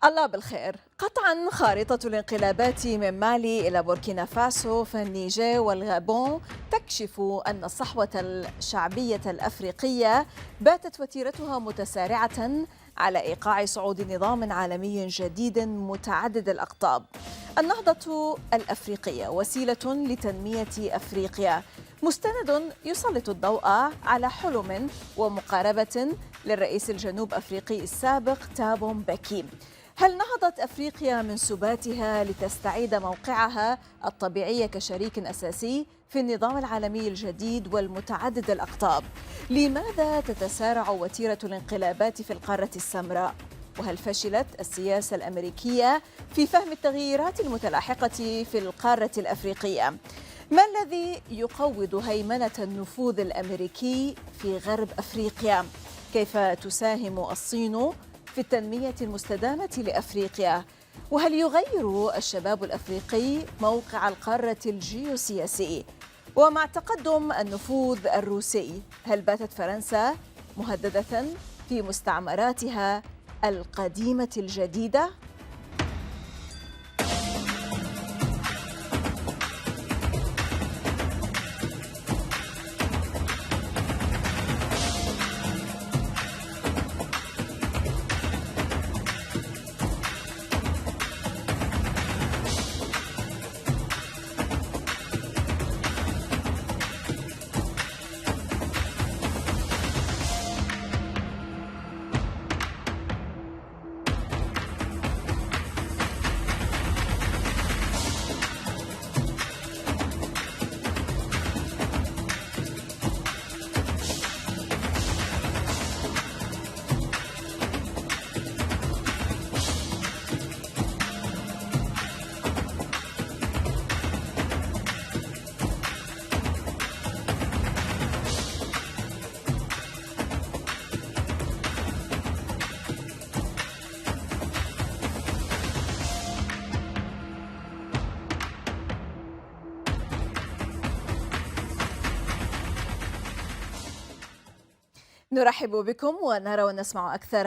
الله بالخير. قطعا خارطة الانقلابات من مالي إلى بوركينا فاسو فالنيجر والغابون تكشف أن الصحوة الشعبية الأفريقية باتت وتيرتها متسارعة على إيقاع صعود نظام عالمي جديد متعدد الأقطاب. النهضة الأفريقية وسيلة لتنمية أفريقيا، مستند يسلط الضوء على حلم ومقاربة للرئيس الجنوب أفريقي السابق تابو مبكي. هل نهضت أفريقيا من سباتها لتستعيد موقعها الطبيعي كشريك أساسي في النظام العالمي الجديد والمتعدد الأقطاب؟ لماذا تتسارع وتيرة الانقلابات في القارة السمراء؟ وهل فشلت السياسة الأمريكية في فهم التغييرات المتلاحقة في القارة الأفريقية؟ ما الذي يقوض هيمنة النفوذ الأمريكي في غرب أفريقيا؟ كيف تساهم الصين في التنمية المستدامة لأفريقيا؟ وهل يغير الشباب الأفريقي موقع القارة الجيوسياسي؟ ومع تقدم النفوذ الروسي، هل باتت فرنسا مهددة في مستعمراتها القديمة الجديدة؟ نرحب بكم ونرى ونسمع أكثر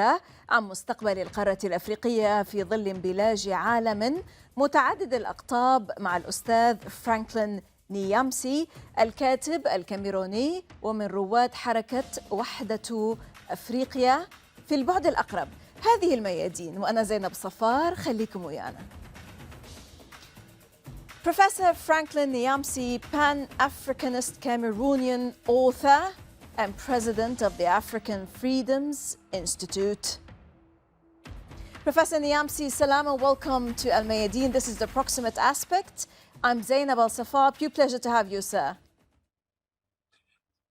عن مستقبل القارة الأفريقية في ظل انبلاج عالم متعدد الأقطاب مع الأستاذ فرانكلين نيامسي، الكاتب الكاميروني ومن رواد حركة وحدة أفريقيا في البعد الأقرب. هذه الميادين وأنا زينب صفار، خليكم ويانا. Professor Franklin Niamsi, Pan-Africanist Cameroonian author and president of the African Freedoms Institute. Professor Niamsi, salam and welcome to Al Mayadeen. This is the Proximate Aspect. I'm Zainab Al-Safar. Pure pleasure to have you, sir.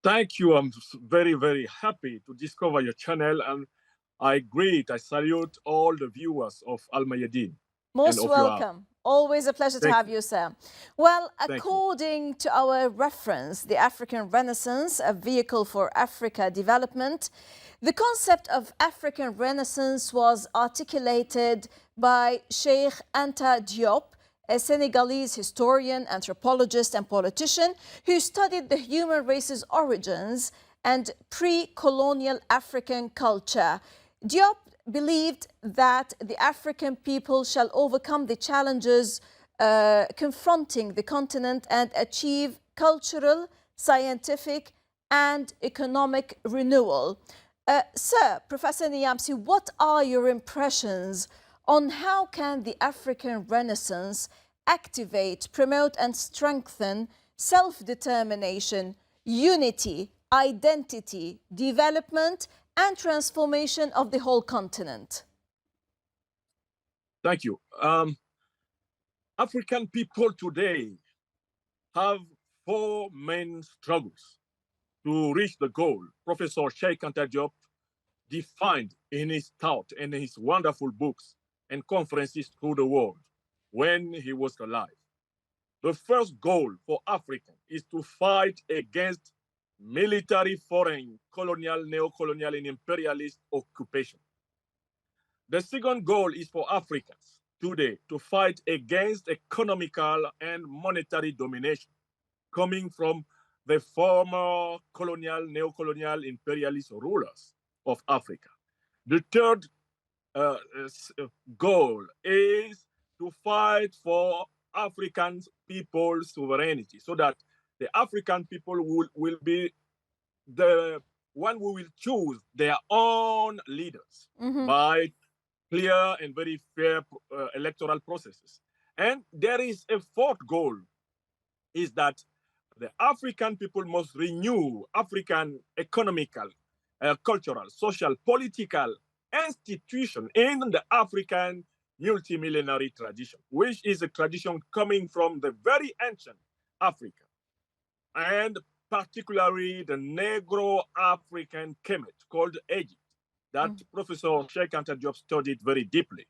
Thank you. I'm very, very happy to discover your channel, and I salute all the viewers of Al Mayadeen. Most welcome. Always a pleasure to have you, sir. Well, according to our reference, the African Renaissance, a vehicle for Africa development, the concept of African Renaissance was articulated by Sheikh Anta Diop, a Senegalese historian, anthropologist, and politician who studied the human race's origins and pre-colonial African culture. Diop believed that the African people shall overcome the challenges confronting the continent and achieve cultural, scientific, and economic renewal. Sir, Professor Niamsi, what are your impressions on how can the African Renaissance activate, promote, and strengthen self-determination, unity, identity, development, and transformation of the whole continent? Thank you. African people today have four main struggles to reach the goal Professor Sheikh Anta Diop defined in his thought and in his wonderful books and conferences through the world when he was alive. The first goal for Africa is to fight against military, foreign, colonial, neo-colonial, and imperialist occupation. The second goal is for Africans today to fight against economical and monetary domination coming from the former colonial, neo-colonial, imperialist rulers of Africa. The third goal is to fight for African people's sovereignty so that the African people will be the one who will choose their own leaders by clear and very fair electoral processes. And there is a fourth goal, is that the African people must renew African economical, cultural, social, political institution in the African multimillenary tradition, which is a tradition coming from the very ancient Africa, and particularly the Negro-African Kemet called Egypt, that Professor Sheikh Anta Diop studied very deeply.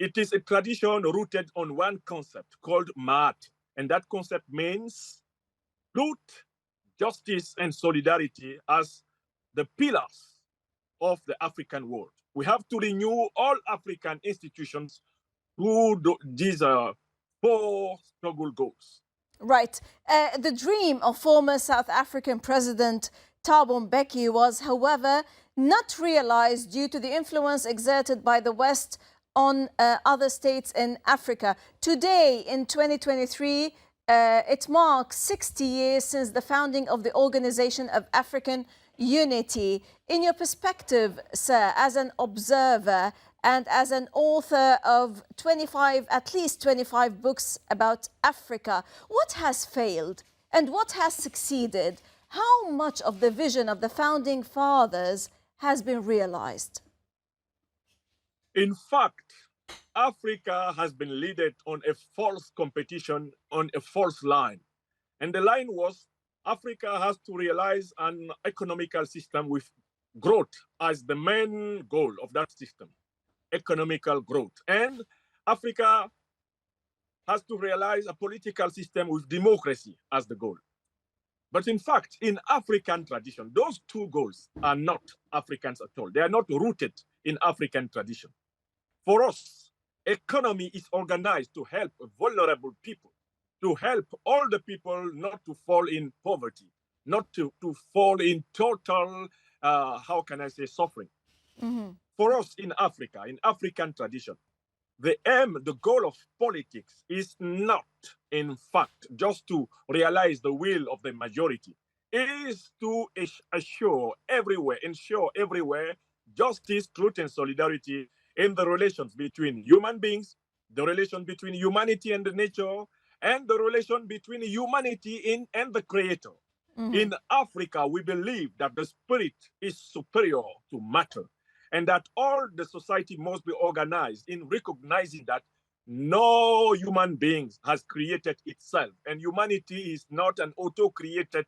It is a tradition rooted on one concept called Maat, and that concept means truth, justice, and solidarity as the pillars of the African world. We have to renew all African institutions through these four struggle goals. Right. The dream of former South African President Thabo Mbeki was, however, not realized due to the influence exerted by the West on other states in Africa. Today, in 2023, it marks 60 years since the founding of the Organization of African Unity. In your perspective, sir, as an observer and as an author of at least 25 books about Africa, what has failed and what has succeeded? How much of the vision of the founding fathers has been realized? In fact, Africa has been led on a false competition, on a false line. And the line was Africa has to realize an economical system with growth as the main goal of that system, economical growth. And Africa has to realize a political system with democracy as the goal. But in fact, in African tradition, those two goals are not Africans at all. They are not rooted in African tradition. For us, economy is organized to help vulnerable people, to help all the people not to fall in poverty, not to fall in total, suffering. For us in Africa, in African tradition, the aim, the goal of politics is not, in fact, just to realize the will of the majority. It is to ensure everywhere justice, truth, and solidarity in the relations between human beings, the relation between humanity and the nature, and the relation between humanity and the creator. In Africa, we believe that the spirit is superior to matter, and that all the society must be organized in recognizing that no human being has created itself, and humanity is not an auto-created,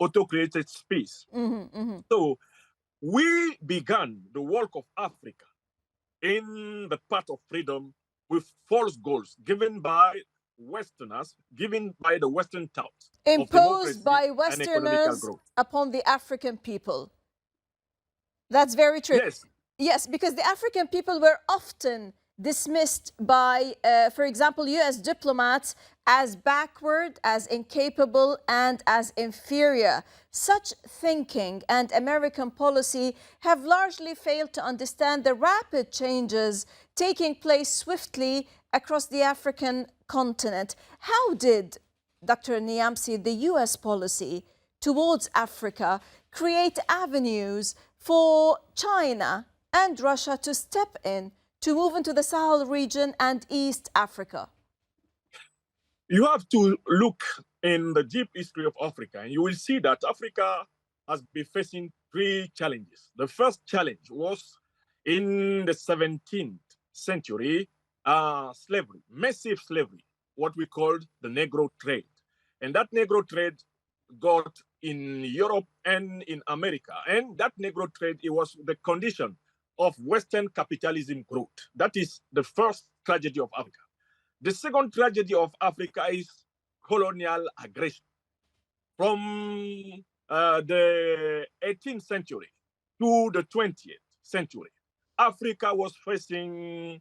auto-created space. So we began the work of Africa in the path of freedom with false goals given by Westerners, given by the Western thoughts. Imposed by Westerners upon the African people. That's very true. Yes, because the African people were often dismissed by, for example, US diplomats as backward, as incapable, and as inferior. Such thinking and American policy have largely failed to understand the rapid changes taking place swiftly across the African continent. How did, Dr. Niamsi, the US policy towards Africa create avenues for China and Russia to step in, to move into the Sahel region and East Africa? You have to look in the deep history of Africa, and you will see that Africa has been facing three challenges. The first challenge was in the 17th century, slavery, massive slavery, what we called the Negro trade. And that Negro trade got in Europe and in America. And that Negro trade, it was the condition of Western capitalism growth. That is the first tragedy of Africa. The second tragedy of Africa is colonial aggression. From the 18th century to the 20th century, Africa was facing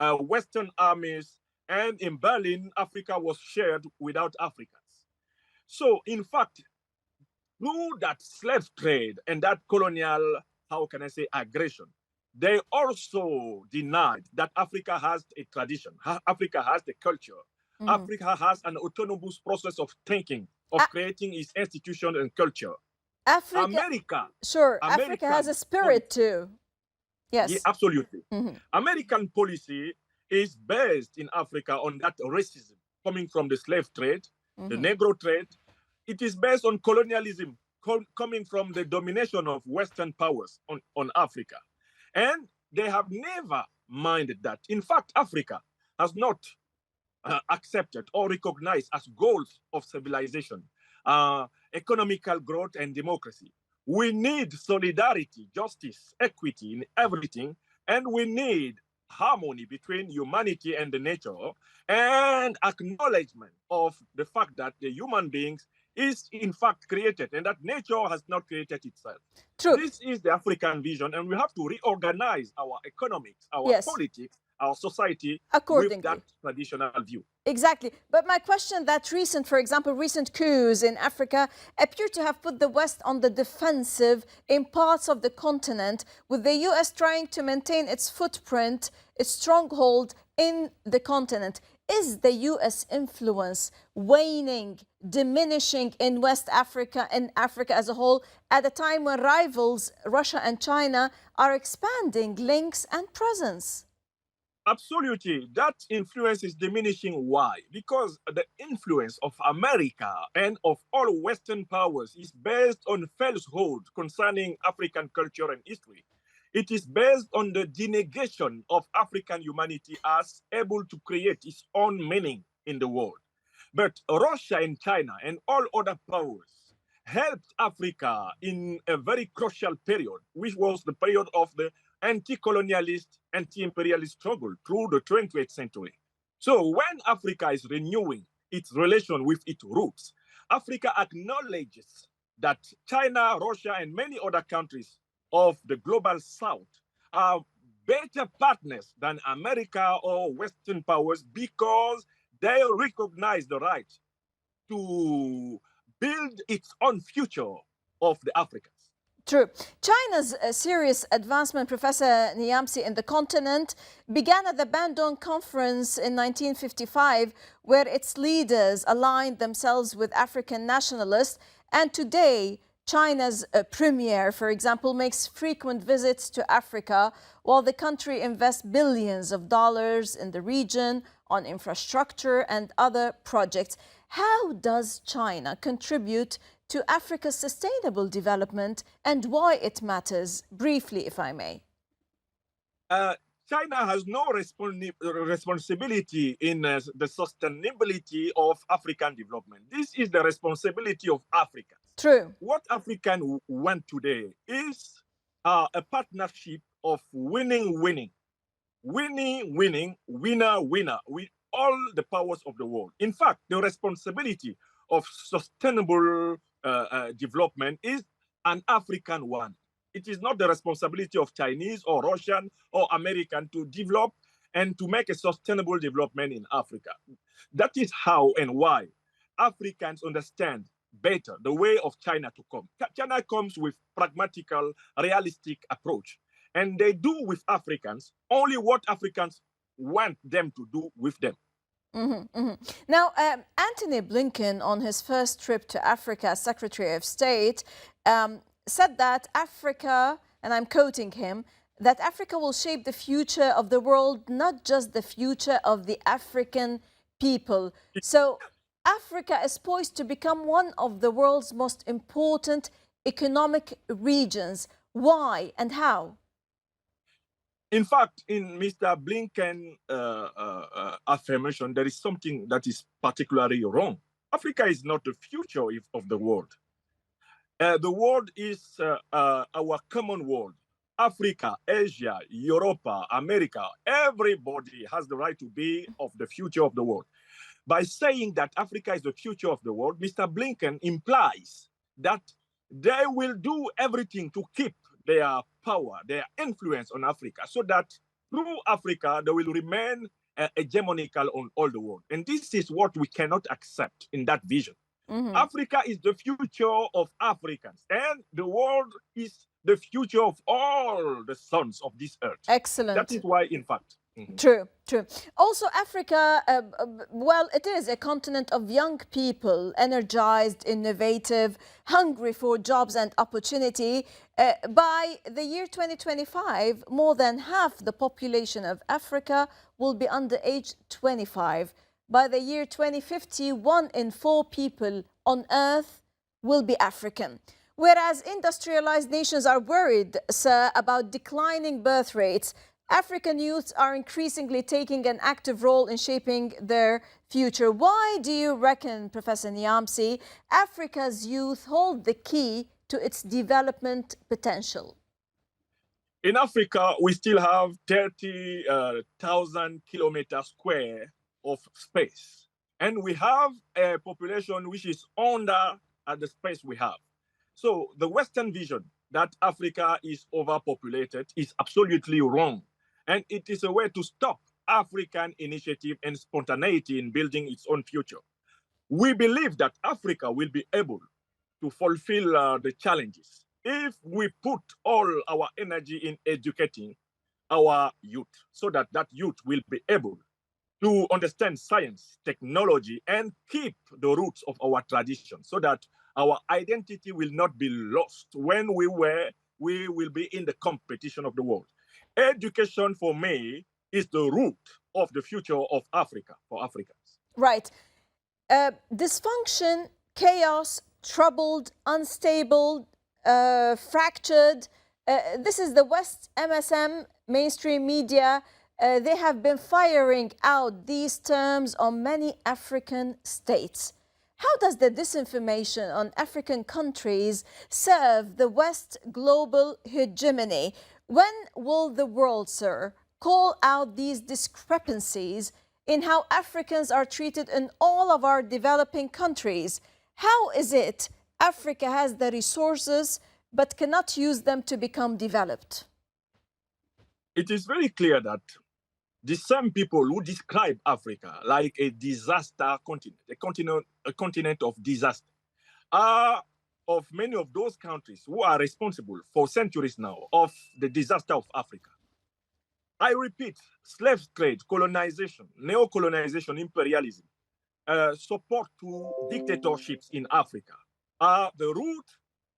Western armies, and in Berlin, Africa was shared without Africans. So, in fact, through that slave trade and that colonial how can I say, aggression. They also denied that Africa has a tradition, Africa has the culture, Africa has an autonomous process of thinking, of creating its institution and culture. Africa, sure, Africa has a spirit too. Yes. Yeah, absolutely. American policy is based in Africa on that racism coming from the slave trade, the Negro trade. It is based on colonialism coming from the domination of Western powers on Africa. And they have never minded that. In fact, Africa has not accepted or recognized as goals of civilization, economical growth and democracy. We need solidarity, justice, equity in everything, and we need harmony between humanity and the nature, and acknowledgement of the fact that the human beings is in fact created and that nature has not created itself. True. This is the African vision, and we have to reorganize our economics, our politics, our society with that traditional view. Exactly. But my question that for example, recent coups in Africa appear to have put the West on the defensive in parts of the continent, with the US trying to maintain its footprint, its stronghold in the continent. Is the US influence waning, diminishing in West Africa and Africa as a whole at a time when rivals, Russia and China, are expanding links and presence? Absolutely. That influence is diminishing. Why? Because the influence of America and of all Western powers is based on falsehood concerning African culture and history. It is based on the denegation of African humanity as able to create its own meaning in the world. But Russia and China and all other powers helped Africa in a very crucial period, which was the period of the anti-colonialist, anti-imperialist struggle through the 20th century. So when Africa is renewing its relation with its roots, Africa acknowledges that China, Russia, and many other countries of the global South are better partners than America or Western powers because they recognize the right to build its own future of the Africans. True. China's serious advancement, Professor Niamsi, in the continent began at the Bandung Conference in 1955, where its leaders aligned themselves with African nationalists. And today, China's premier, for example, makes frequent visits to Africa, while the country invests billions of dollars in the region on infrastructure and other projects. How does China contribute to Africa's sustainable development and why it matters? Briefly, if I may. China has no responsibility in the sustainability of African development. This is the responsibility of Africa. True. What Africans want today is a partnership of winning, winner, winner, with all the powers of the world. In fact, the responsibility of sustainable development is an African one. It is not the responsibility of Chinese or Russian or American to develop and to make a sustainable development in Africa. That is how and why Africans understand better the way of China to come. China comes with pragmatical, realistic approach, and they do with Africans only what Africans want them to do with them. Now, Antony Blinken, on his first trip to Africa as Secretary of State, said that Africa, and I'm quoting him, that Africa will shape the future of the world, not just the future of the African people. So Africa is poised to become one of the world's most important economic regions. Why and how? In fact, in Mr. Blinken's affirmation, there is something that is particularly wrong. Africa is not the future of the world. The world is our common world. Africa, Asia, Europe, America, everybody has the right to be of the future of the world. By saying that Africa is the future of the world, Mr. Blinken implies that they will do everything to keep their power, their influence on Africa, so that through Africa, they will remain hegemonical on all the world. And this is what we cannot accept in that vision. Africa is the future of Africans, and the world is the future of all the sons of this earth. Excellent. That is why, in fact. True, true. Also, Africa, well, it is a continent of young people, energized, innovative, hungry for jobs and opportunity. By the year 2025, more than half the population of Africa will be under age 25. By the year 2050, 1 in 4 people on Earth will be African. Whereas industrialized nations are worried, sir, about declining birth rates, African youths are increasingly taking an active role in shaping their future. Why do you reckon, Professor Niamsi, Africa's youth hold the key to its development potential? In Africa, we still have 30,000 kilometers square of space. And we have a population which is under the space we have. So the Western vision that Africa is overpopulated is absolutely wrong. And it is a way to stop African initiative and spontaneity in building its own future. We believe that Africa will be able to fulfill the challenges if we put all our energy in educating our youth, so that that youth will be able to understand science, technology, and keep the roots of our tradition, so that our identity will not be lost when we will be in the competition of the world. Education, for me, is the root of the future of Africa, for Africans. Right. Dysfunction, chaos, troubled, unstable, fractured. This is the West MSM, mainstream media. They have been firing out these terms on many African states. How does the disinformation on African countries serve the West global hegemony? When will the world, sir, call out these discrepancies in how Africans are treated in all of our developing countries? How is it Africa has the resources but cannot use them to become developed? It is very clear that the same people who describe Africa like a disaster continent, a continent of disaster, are of many of those countries who are responsible for centuries now of the disaster of Africa. I repeat, slave trade, colonization, neo-colonization, imperialism, support to dictatorships in Africa are the root,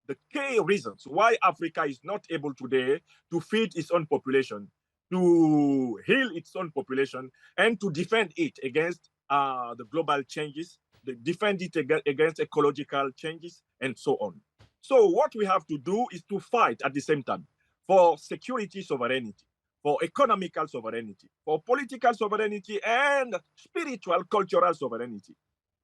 the key reasons why Africa is not able today to feed its own population, to heal its own population, and to defend it against the global changes, defend it against ecological changes, and so on. So what we have to do is to fight at the same time for security sovereignty, for economical sovereignty, for political sovereignty, and spiritual, cultural sovereignty,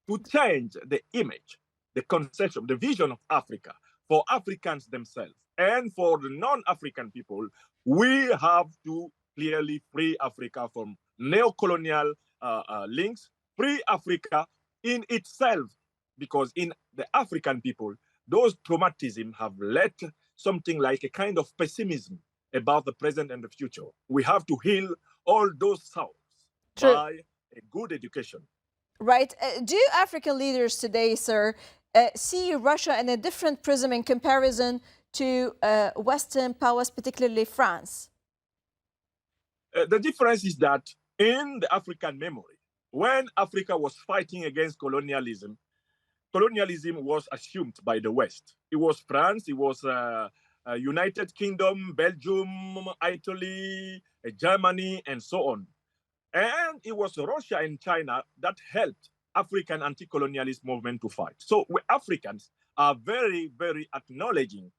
to change the image, the conception, the vision of Africa for Africans themselves. And for the non-African people, we have to clearly free Africa from neo-colonial links, free Africa in itself, because in the African people, those traumatisms have led something like a kind of pessimism about the present and the future. We have to heal all those souls by a good education. Right. Do African leaders today, sir, see Russia in a different prism in comparison to Western powers, particularly France? The difference is that in the African memory, when Africa was fighting against colonialism, colonialism was assumed by the West. It was France, it was United Kingdom, Belgium, Italy, Germany, and so on. And it was Russia and China that helped African anti-colonialist movement to fight. So we Africans are very, very acknowledging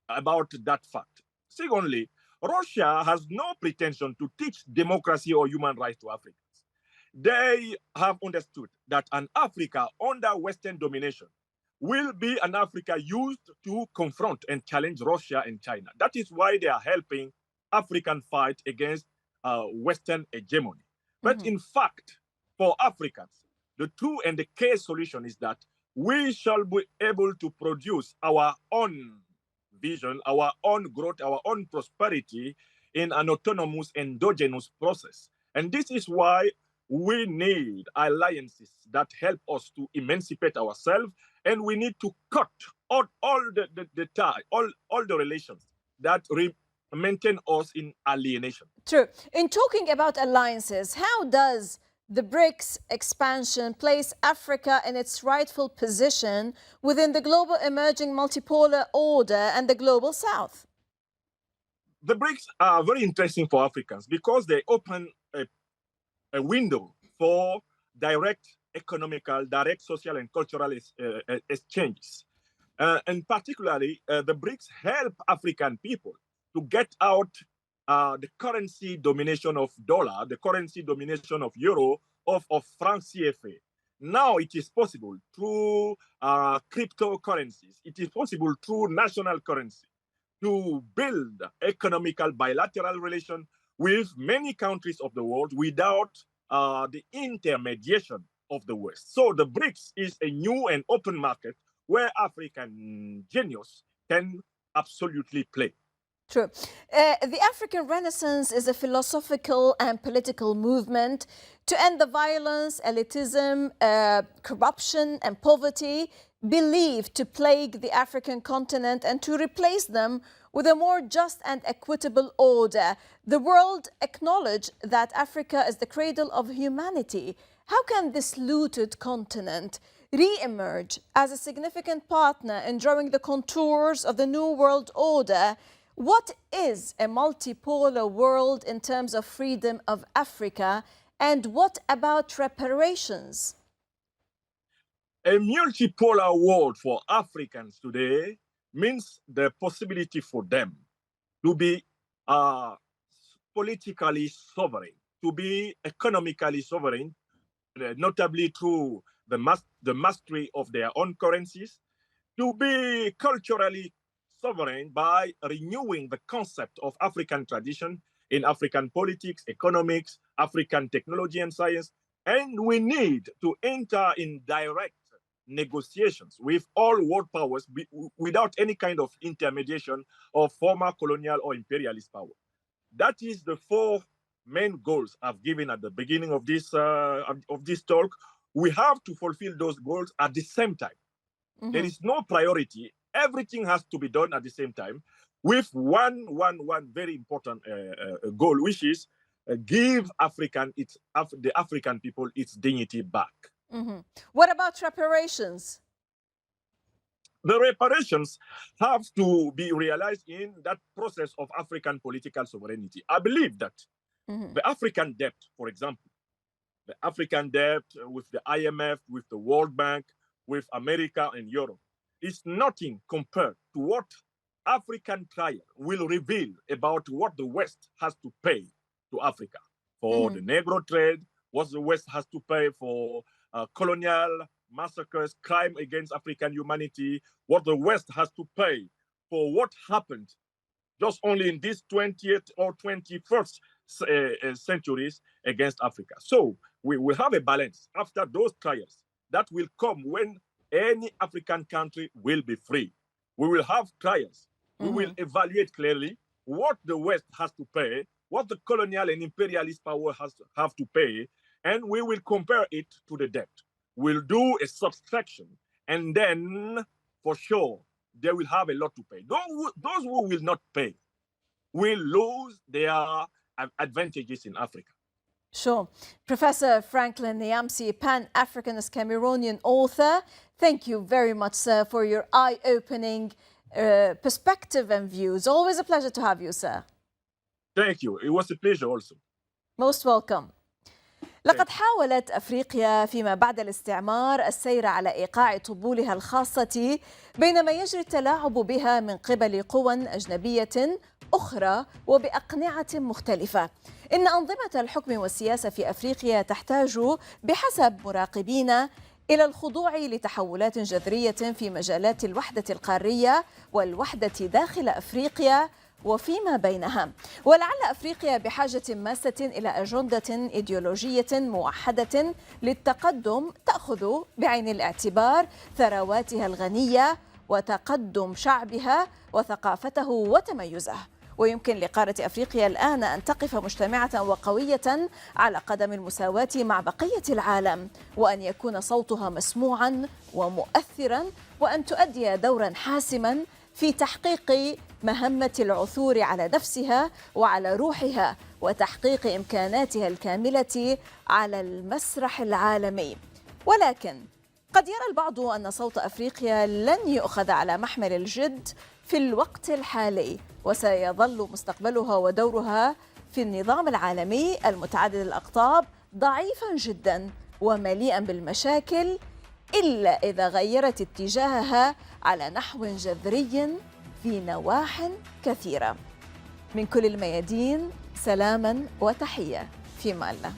about that fact. Secondly, Russia has no pretension to teach democracy or human rights to Africans. They have understood that an Africa under Western domination will be an Africa used to confront and challenge Russia and China. That is why they are helping African fight against Western hegemony. But in fact, for Africans, the true and the key solution is that we shall be able to produce our own vision, our own growth, our own prosperity in an autonomous endogenous process. And this is why we need alliances that help us to emancipate ourselves, and we need to cut all the relations that maintain us in alienation. True. In talking about alliances, how does the BRICS expansion place Africa in its rightful position within the global emerging multipolar order and the global south? The BRICS are very interesting for Africans because they open a window for direct economical, direct social and cultural exchanges. And particularly, the BRICS help African people to get out the currency domination of dollar, the currency domination of euro, of franc CFA. Now it is possible through cryptocurrencies. It is possible through national currency to build economical bilateral relation with many countries of the world without the intermediation of the West. So the BRICS is a new and open market where African genius can absolutely play. True. The African Renaissance is a philosophical and political movement to end the violence, elitism, corruption, and poverty believed to plague the African continent and to replace them with a more just and equitable order. The world acknowledged that Africa is the cradle of humanity. How can this looted continent re-emerge as a significant partner in drawing the contours of the new world order? What is a multipolar world in terms of freedom of Africa? And what about reparations? A multipolar world for Africans today means the possibility for them to be politically sovereign, to be economically sovereign, notably through the mastery of their own currencies, to be culturally sovereign by renewing the concept of African tradition in African politics, economics, African technology and science. And we need to enter in direct negotiations with all world powers without any kind of intermediation of former colonial or imperialist power. That is the four main goals I've given at the beginning of this talk. We have to fulfill those goals at the same time. Mm-hmm. There is no priority. Everything has to be done at the same time with one very important goal, which is give the African people its dignity back. Mm-hmm. What about reparations? The reparations have to be realized in that process of African political sovereignty. I believe that the African debt, for example, the African debt with the IMF, with the World Bank, with America and Europe, is nothing compared to what African trial will reveal about what the West has to pay to Africa for the Negro trade, what the West has to pay for colonial massacres, crime against African humanity, what the West has to pay for what happened just only in this 20th or 21st centuries against Africa. So we will have a balance after those trials that will come when any African country will be free. We will have trials. We will evaluate clearly what the West has to pay, what the colonial and imperialist power have to pay, and we will compare it to the debt. We'll do a subtraction, and then for sure they will have a lot to pay. Those who will not pay will lose their advantages in Africa. Sure. Professor Franklin Niamsi, Pan-Africanist Cameroonian author, thank you very much, sir, for your eye-opening perspective and views. Always a pleasure to have you, sir. Thank you. It was a pleasure also. Most welcome. لقد حاولت أفريقيا فيما بعد الاستعمار السير على إيقاع طبولها الخاصة بينما يجري التلاعب بها من قبل قوى أجنبية أخرى وبأقنعة مختلفة. إن أنظمة الحكم والسياسة في أفريقيا تحتاج بحسب مراقبين إلى الخضوع لتحولات جذرية في مجالات الوحدة القارية والوحدة داخل أفريقيا وفيما بينها. ولعل أفريقيا بحاجة ماسة إلى أجندة إيديولوجية موحدة للتقدم تأخذ بعين الاعتبار ثرواتها الغنية وتقدم شعبها وثقافته وتميزه. ويمكن لقارة أفريقيا الآن أن تقف مجتمعة وقوية على قدم المساواة مع بقية العالم، وأن يكون صوتها مسموعا ومؤثرا، وأن تؤدي دورا حاسما في تحقيق مهمة العثور على نفسها وعلى روحها وتحقيق إمكاناتها الكاملة على المسرح العالمي. ولكن قد يرى البعض أن صوت أفريقيا لن يؤخذ على محمل الجد في الوقت الحالي، وسيظل مستقبلها ودورها في النظام العالمي المتعدد الأقطاب ضعيفا جدا ومليئا بالمشاكل، إلا إذا غيرت اتجاهها على نحو جذري في نواح كثيرة. من كل الميادين سلاما وتحية، في أمان الله.